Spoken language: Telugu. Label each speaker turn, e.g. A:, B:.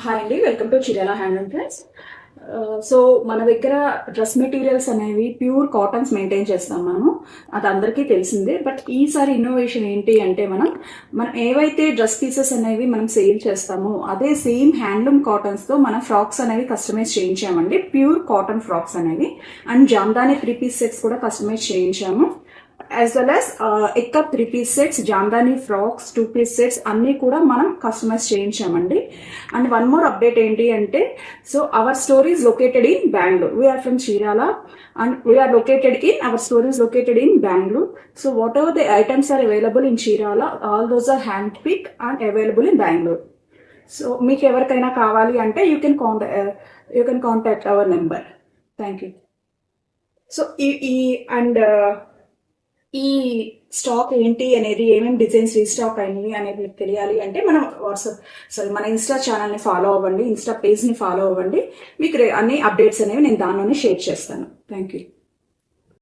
A: హాయ్ అండి, welcome to Chirala hand and friends. So మన దగ్గర డ్రెస్ మెటీరియల్స్ అనేవి ప్యూర్ కాటన్స్ మెయింటైన్ చేస్తాం మనము. అది అందరికీ తెలిసిందే. బట్ ఈసారి ఇన్నోవేషన్ ఏంటి అంటే మనం ఏవైతే డ్రెస్ పీసెస్ అనేవి మనం సేల్ చేస్తామో అదే సేమ్ హ్యాండ్లూమ్ కాటన్స్తో మనం ఫ్రాక్స్ అనేవి కస్టమైజ్ చేయించామండి. ప్యూర్ కాటన్ ఫ్రాక్స్ అనేవి అండ్ జామ్దాని 3 పీస్ సెట్స్ కూడా కస్టమైజ్ చేయించాము. యాజ్ వెల్ యాజ్ ఎక్కప్ 3 piece sets, Jamdani frocks 2 piece sets అన్నీ కూడా మనం కస్టమైజ్ చేయించామండి. అండ్ వన్ మోర్ అప్డేట్ ఏంటి అంటే, so our store is located in Bengaluru. We are from Chirala and we are located in our store is located in Bengaluru. So whatever the items are available in Chirala, all those are hand pick and available in Bengaluru. So మీకు ఎవరికైనా కావాలి అంటే you can contact our number. Thank you. So ఈ స్టాక్ ఏంటి అనేది, ఏమేమి డిజైన్స్ రీస్టాక్ అయినాయి అనేది మీకు తెలియాలి అంటే మన ఇన్స్టా ఛానల్ని ఫాలో అవ్వండి, ఇన్స్టా పేజ్ని ఫాలో అవ్వండి. మీకు అన్ని అప్డేట్స్ అనేవి నేను దానిలోనే షేర్ చేస్తాను. Thank you.